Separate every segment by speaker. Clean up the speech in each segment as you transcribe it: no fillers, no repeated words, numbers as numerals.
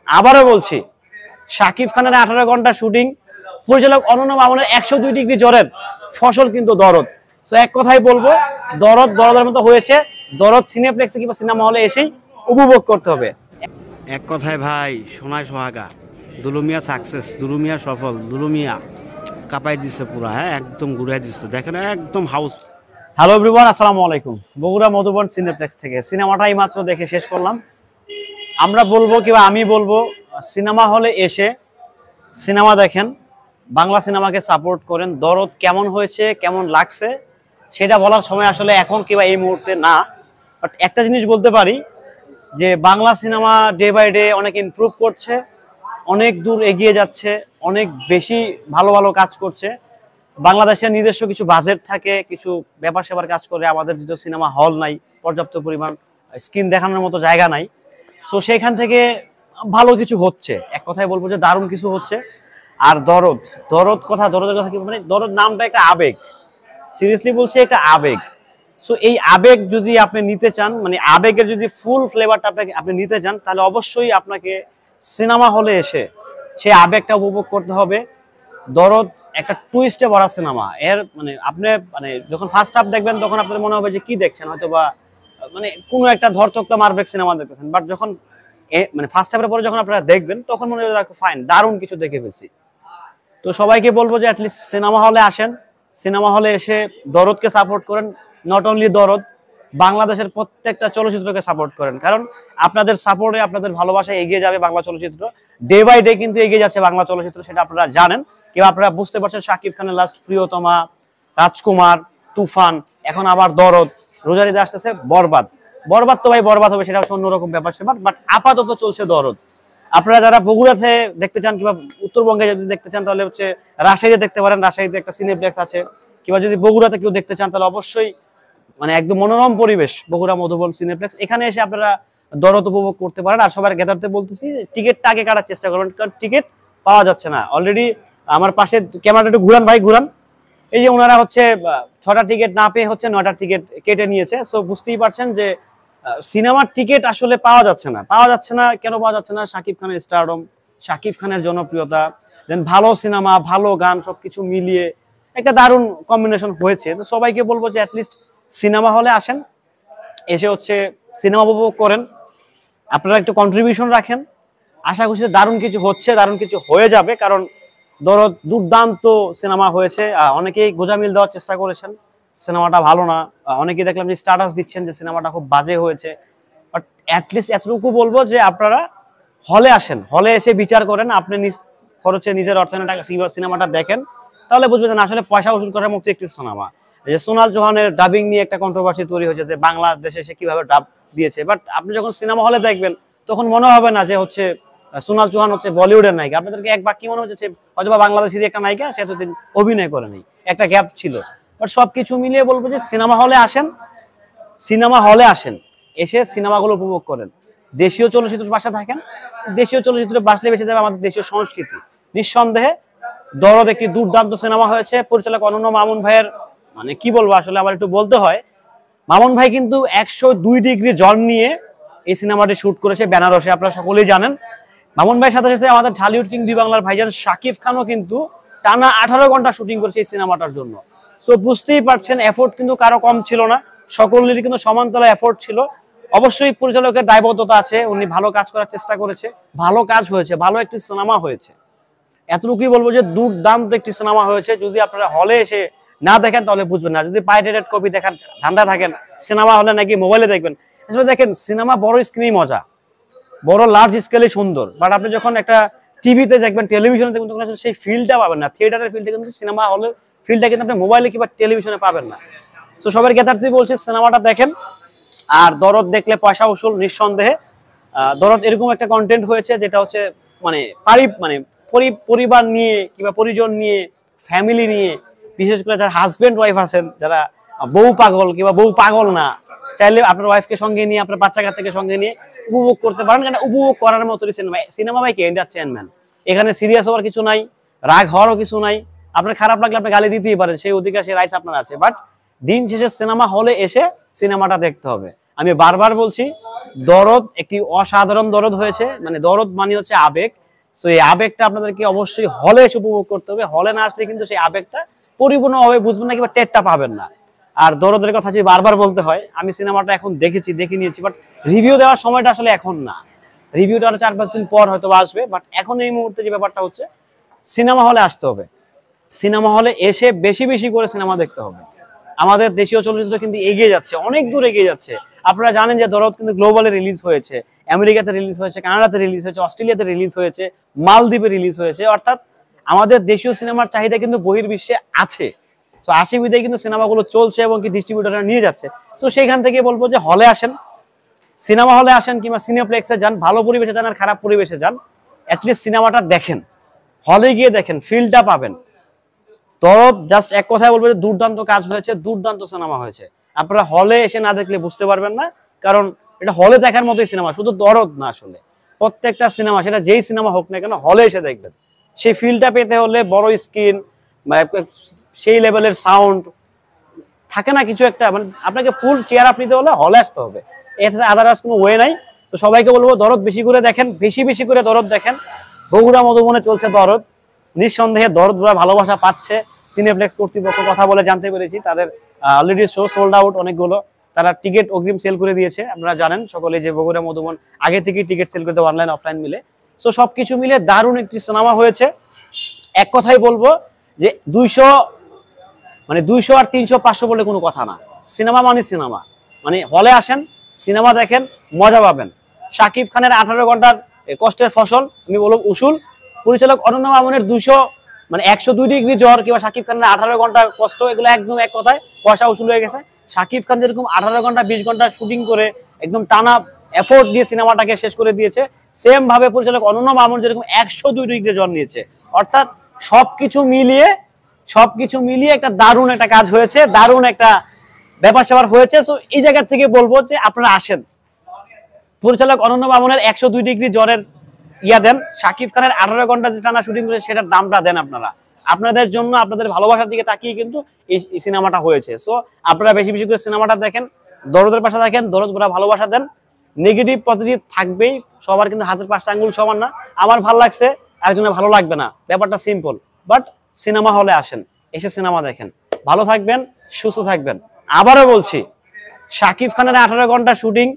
Speaker 1: আবারও বলছি, শাকিব খানের 18 ঘন্টা শুটিং, পরিচালক অনন্য মামুনের 102 ডিগ্রি জ্বরের ফসল কিন্তু দরদ। সো এক কথাই বলবো, দরদের মতো হয়েছে। দরদ সিনেপ্লেক্সে কিংবা সিনেমা হলে এসেই উপভোগ করতে হবে। এক কথায় ভাই, সোনায় সোহাগা, দুলুমিয়া সাকসেস, দুলুমিয়া সফল, দুলুমিয়া কাপাই দিচ্ছে পুরা। হ্যাঁ, একদম ঘুরে দিচ্ছে, দেখেন একদম হাউস। হ্যালো এভরিওয়ান, আসসালামু আলাইকুম। বগুড়া মধুবন সিনেপ্লেক্স থেকে সিনেমাটাই মাত্র দেখে শেষ করলাম। আমরা বলবো কিংবা আমি বলবো, সিনেমা হলে এসে সিনেমা দেখেন, বাংলা সিনেমাকে সাপোর্ট করেন। দরদ কেমন হয়েছে, কেমন লাগছে সেটা বলার সময় আসলে এখন কিংবা এই মুহূর্তে না। বাট একটা জিনিস বলতে পারি যে Bangla cinema day by day অনেক ইমপ্রুভ করছে, অনেক দূর এগিয়ে যাচ্ছে, অনেক বেশি ভালো ভালো কাজ করছে। বাংলাদেশের নিজস্ব কিছু বাজেট থাকে, কিছু ব্যাপার সেবার কাজ করে। আমাদের যেহেতু সিনেমা হল নাই, পর্যাপ্ত পরিমাণ স্ক্রিন দেখানোর মতো জায়গা নাই, সো সেইখান থেকে ভালো কিছু হচ্ছে। এক কথায় বলবো যে দারুণ কিছু হচ্ছে। আর দরদের কথা কি, মানে দরদ নামটা একটা আবেগ, সিরিয়াসলি বলছি, একটা আবেগ। সো এই আবেগ যদি আপনি নিতে চান, মানে আবেগের যদি ফুল ফ্লেভারটা আপনি নিতে চান, তাহলে অবশ্যই আপনাকে সিনেমা হলে এসে সেই আবেগটা উপভোগ করতে হবে। দরদ একটা টুইস্টে ভরা সিনেমা। এর মানে আপনি মানে যখন ফার্স্ট হাফ দেখবেন তখন আপনার মনে হবে যে কি দেখছেন, হয়তো বা মানে কোনো একটা ধরতক্তা মারবেক সিনেমা দেখতেছেন। বাট যখন মানে ফার্স্ট হাফের পরে যখন আপনারা দেখবেন তখন মনে হবে ফাইন, দারুণ কিছু দেখে ফেলছি। তো সবাইকে বলবো যে অ্যাটলিস্ট সিনেমা হলে আসেন, সিনেমা হলে এসে দরদকে সাপোর্ট করেন। নট অনলি দরদ, বাংলাদেশের প্রত্যেকটা চলচ্চিত্রকে সাপোর্ট করেন, কারণ আপনাদের সাপোর্টে, আপনাদের ভালোবাসায় এগিয়ে যাবে বাংলা চলচ্চিত্র। ডে বাই ডে কিন্তু এগিয়ে যাচ্ছে বাংলা চলচ্চিত্র, সেটা আপনারা জানেন কিংবা আপনারা বুঝতে পারছেন। শাকিব খানের লাস্ট প্রিয়তমা, রাজকুমার, তুফান, এখন আবার দরদ, রোজার ঈদে আসতেছে বরবাদ। বরবাদ তো ভাই বরবাদ হবে, সেটা হচ্ছে অন্যরকম ব্যাপার সেবার। বাট আপাতত চলছে দরদ। আপনারা যারা বগুড়াতে দেখতে চান কিংবা উত্তরবঙ্গে যদি দেখতে চান, তাহলে হচ্ছে রাজশাহীতে দেখতে পারেন। রাজশাহীতে একটা সিনেপ্লেক্স আছে। কিংবা যদি বগুড়াতে কেউ দেখতে চান, তাহলে অবশ্যই মানে একদম মনোরম পরিবেশ বগুড়া মধুবন সিনেপ্লেক্স, এখানে এসে আপনারা দরদ উপভোগ করতে পারেন। আর সবার জ্ঞাতার্থে বলতেছি, টিকিটটা আগে কাটার চেষ্টা করবেন, কারণ টিকিট পাওয়া যাচ্ছে না। অলরেডি আমার পাশে ক্যামেরাটা একটু ঘুরান ভাই, ঘুরান। এই যে ওনারা হচ্ছে 6টা টিকিট না পেয়ে হচ্ছে 9টা টিকিট কেটে নিয়েছে। সো বুঝতেই পারছেন যে সিনেমার টিকিট আসলে পাওয়া যাচ্ছে না। কেন পাওয়া যাচ্ছে না? শাকিব খানের স্টারডম, শাকিব খানের জনপ্রিয়তা, দেন ভালো সিনেমা, ভালো গান, সবকিছু মিলিয়ে একটা দারুণ কম্বিনেশন হয়েছে। তো সবাইকে বলবো যে অ্যাটলিস্ট সিনেমা হলে আসেন, এসে হচ্ছে সিনেমা উপভোগ করেন, আপনারা একটু কন্ট্রিবিউশন রাখেন। আশা করছি দারুণ কিছু হচ্ছে, দারুণ কিছু হয়ে যাবে। কারণ দরদ দুর্দান্ত সিনেমা হয়েছে। অনেকেই গোজামিল দেওয়ার চেষ্টা করেছেন, সিনেমাটা ভালো না। অনেকেই দেখলাম যে স্ট্যাটাস দিচ্ছেন যে সিনেমাটা খুব বাজে হয়েছে। বাট অ্যাটলিস্ট এতটুকু বলবো যে আপনারা হলে আসেন, হলে এসে বিচার করেন, আপনি নিজ খরচে নিজের অর্থায়নে টাকা সিনেমাটা দেখেন, তাহলে বুঝবেন যে আসলে পয়সা উসুল করার মতো একটি সিনেমা। যে সোনাল চৌহানের ডাবিং নিয়ে একটা কন্ট্রোভার্সি তৈরি হয়েছে যে বাংলাদেশে সে কিভাবে ডাব দিয়েছে। বাট আপনি যখন সিনেমা হলে দেখবেন তখন মনে হবে না যে হচ্ছে সোনাল চৌহান হচ্ছে বলিউডের নায়িকা। আপনাদেরকে এক বাক্যে মনে হচ্ছে হয়তো বা বাংলাদেশি একটা নায়িকা, সে এতদিন অভিনয় করে নেই, একটা গ্যাপ ছিল। বাট সবকিছু মিলিয়ে বলবো যে সিনেমা হলে আসেন, এসে সিনেমাগুলো উপভোগ করেন। দেশীয় চলচ্চিত্রের পাশে থাকেন, দেশীয় চলচ্চিত্রের বাসলে বেঁচে যাবে আমাদের দেশীয় সংস্কৃতি। নিঃসন্দেহে দরদ একটি দুর্দান্ত সিনেমা হয়েছে। পরিচালক অনন্য মামুন ভাইয়ের মানে কি বলবো, আসলে আমার একটু বলতে হয়, মামুন ভাই কিন্তু 102 ডিগ্রি জ্বর নিয়ে এই সিনেমাটি শুট করেছে বেনারসে, আপনারা সকলেই জানেন। মামুন ভাইয়ের সাথে সাথে আমাদের ঢালিউড কিং দুই বাংলার ভাইজান শাকিব খানও কিন্তু টানা 18 ঘন্টা শুটিং করেছে এই সিনেমাটার জন্য। সো বুঝতেই পারছেন, এফোর্ট কিন্তু কারো কম ছিল না, সকলেরই কিন্তু সমান্তরাল এফোর্ট ছিল। অবশ্যই পরিচালকের দায়বদ্ধতা আছে, উনি ভালো কাজ করার চেষ্টা করেছে, ভালো কাজ হয়েছে, ভালো একটি সিনেমা হয়েছে। এতটুকুই বলবো যে দুর্দান্ত একটি সিনেমা হয়েছে। যদি আপনারা হলে এসে না দেখেন তাহলে বুঝবেন না। যদি পাইরেটেড কপি দেখার ধান্দা থাকেন, সিনেমা হলে নাকি মোবাইলে দেখবেন, আসলে দেখেন সিনেমা বড় স্ক্রিনেই মজা, বড় লার্জ স্কেলে সুন্দর। বাট আপনি যখন একটা টিভিতে দেখবেন, টেলিভিশনে দেখবেন, তখন আসলে সেই ফিলটা পাবেন না। থিয়েটারের ফিলটা কিন্তু, সিনেমা হলের ফিলটা কিন্তু আপনি মোবাইলে কিংবা টেলিভিশনে পাবেন না। সো সবার জ্ঞাতার্থে বলছে সিনেমাটা দেখেন। আর দরদ দেখলে পয়সা উসুল, নিঃসন্দেহে। দরদ এরকম একটা কন্টেন্ট হয়েছে যেটা হচ্ছে মানে পরিবার নিয়ে কিংবা পরিজন নিয়ে, ফ্যামিলি নিয়ে, বিশেষ করে যারা হাজবেন্ড ওয়াইফ আছেন, যারা বউ পাগল কিংবা বউ পাগল না, চাইলে আপনার ওয়াইফকে সঙ্গে নিয়ে, আপনার বাচ্চা কাচ্চাকে সঙ্গে নিয়ে উপভোগ করতে পারেন। কারণ উপভোগ করার মতো সিনেমা ভাই কে এন্টারটেইনমেন্ট, এখানে সিরিয়াস হওয়ার কিছু নাই, রাগ হওয়ারও কিছু নাই। আপনার খারাপ লাগলে আপনি গালি দিতেই পারেন, সেই অধিকার, সেই রাইটস আপনার আছে। বাট দিন শেষে সিনেমা হলে এসে সিনেমাটা দেখতে হবে। আমি বারবার বলছি, দরদ একটি অসাধারণ দরদ হয়েছে, মানে দরদ মানে হচ্ছে আবেগ। সো এই আবেগটা আপনাদেরকে অবশ্যই হলে এসে উপভোগ করতে হবে। হলে না আসলে কিন্তু সেই আবেগটা পরিপূর্ণভাবে বুঝবেন না কিংবা টেরটা পাবেন না। আর দরদের কথা যদি বারবার বলতে হয়, আমি সিনেমাটা এখন দেখে নিয়েছি, বাট রিভিউ দেওয়ার সময়টা আসলে এখন না। রিভিউটা আরো 4-5 দিন পর হয়তো আসবে, বাট এখন এই মুহূর্তে যে ব্যাপারটা হচ্ছে, সিনেমা হলে আসতে হবে। সিনেমা হলে এসে বেশি বেশি করে সিনেমা দেখতে হবে। আমাদের দেশীয় চলচ্চিত্র কিন্তু এগিয়ে যাচ্ছে, অনেক দূর এগিয়ে যাচ্ছে। আপনারা জানেন যে দরদ কিন্তু গ্লোবালে রিলিজ হয়েছে, আমেরিকাতে রিলিজ হয়েছে, কানাডাতে রিলিজ হয়েছে, অস্ট্রেলিয়াতে রিলিজ হয়েছে, মালদ্বীপে রিলিজ হয়েছে। অর্থাৎ আমাদের দেশীয় সিনেমার চাহিদা কিন্তু বহির্বিশ্বে আছে। তো আশি বিধে কিন্তু সিনেমাগুলো চলছে এবং কি ডিস্ট্রিবিউটররা নিয়ে যাচ্ছে। তো সেইখান থেকে বলবো যে হলে আসেন, সিনেমা হলে আসেন কিংবা সিনেপ্লেক্সে যান, ভালো পরিবেশে যান আর খারাপ পরিবেশে যান, অ্যাটলিস্ট সিনেমাটা দেখেন, হলে গিয়ে দেখেন, ফিলটা পাবেন। দরদ জাস্ট এক কথায় বলবো যে দুর্দান্ত কাজ হয়েছে, দুর্দান্ত সিনেমা হয়েছে। আপনারা হলে এসে না দেখলে বুঝতে পারবেন না, কারণ এটা হলে দেখার মতোই সিনেমা, শুধু দরদ না, আসলে প্রত্যেকটা সিনেমা, সেটা যেই সিনেমা হোক না কেন, হলে এসে দেখবেন। সেই ফিলটা পেতে হলে বড় স্ক্রিন, সেই লেভেলের সাউন্ড থাকে না কিছু একটা, মানে আপনাকে ফুল চেয়ার আপ নিতে হলে হলে আসতে হবে, এতে আদারওয়াইজ কোনো ওয়ে নাই। তো সবাইকে বলবো দরদ বেশি করে দেখেন, বেশি বেশি করে দরদ দেখেন। বগুড়া মধুবনে চলছে দরদ, নিঃসন্দেহে দরদ ভালোবাসা পাচ্ছে। সিনেপ্লেক্স কর্তৃপক্ষ কথা বলে জানতে পেরেছি, তাদের অলরেডি শো সোল্ড আউট অনেকগুলো, তারা টিকিট অগ্রিম সেল করে দিয়েছে। আপনারা জানেন সকলে যে বগুড়া মধুবন আগে থেকেই টিকিট সেল করতে, অনলাইন অফলাইন মিলে। সো সবকিছু মিলে দারুণ একটি সিনেমা হয়েছে। এক কথাই বলবো যে 200 আর 300-500 বলে কোনো কথা না। সিনেমা মানে সিনেমা, মানে হলে আসেন, সিনেমা দেখেন, মজা পাবেন। শাকিব খানের 18 ঘন্টার কষ্টের ফসল, আমি বলবো উসুল। পরিচালক অনন্য মামুনের 102 ডিগ্রি জ্বর কিংবা শাকিব খানের 18 ঘন্টা কষ্ট, এগুলো একদম এক কথায় পয়সা উসুল হয়ে গেছে। শাকিব খান যেরকম 18 ঘন্টা 20 ঘন্টা শুটিং করে একদম টানা এফোর্ট দিয়ে সিনেমাটাকে শেষ করে দিয়েছে, সেম ভাবে পরিচালক অনন্য মামুন যেরকম 102 ডিগ্রি জ্বর নিয়েছে। অর্থাৎ সবকিছু মিলিয়ে একটা দারুণ একটা কাজ হয়েছে, দারুণ একটা ব্যাপার স্যাপার হয়েছে। সো এই জায়গা থেকে বলবো যে আপনারা আসেন, পরিচালক অনন্য মামুনের 102 ডিগ্রি জ্বরের দেন, শাকিব খানের 18 ঘন্টা যে টানা শুটিং করে সেটার দামটা দেন। আপনারা আপনাদের জন্য, আপনাদের ভালোবাসার দিকে তাকিয়ে কিন্তু এই সিনেমাটা হয়েছে। সো আপনারা বেশি বেশি করে সিনেমাটা দেখেন, দরদের পাশে দেখেন, দরদ ভরা ভালোবাসা দেন। নেগেটিভ পজিটিভ থাকবেই, সবার কিন্তু হাতের 5টা আঙ্গুল সমান না। আমার ভালো লাগছে, আরেকজনের ভালো লাগবে না, ব্যাপারটা সিম্পল। বাট সিনেমা হলে আসেন, এসে সিনেমা দেখেন, ভালো থাকবেন, সুস্থ থাকবেন। আবারও বলছি, শাকিব খানের 18 ঘন্টা শুটিং,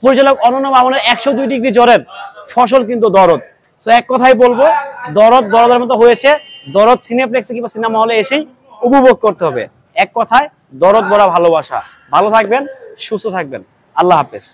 Speaker 1: পরিচালক অনন্য মামুনের 102 ডিগ্রি জ্বরের ফসল কিন্তু দরদ। সো এক কথাই বলবো, দরদের মতো হয়েছে। দরদ সিনেপ্লেক্সে কিংবা সিনেমা হলে এসেই উপভোগ করতে হবে। এক কথায় দরদ ভরা ভালোবাসা। ভালো থাকবেন, সুস্থ থাকবেন, আল্লাহ হাফেজ।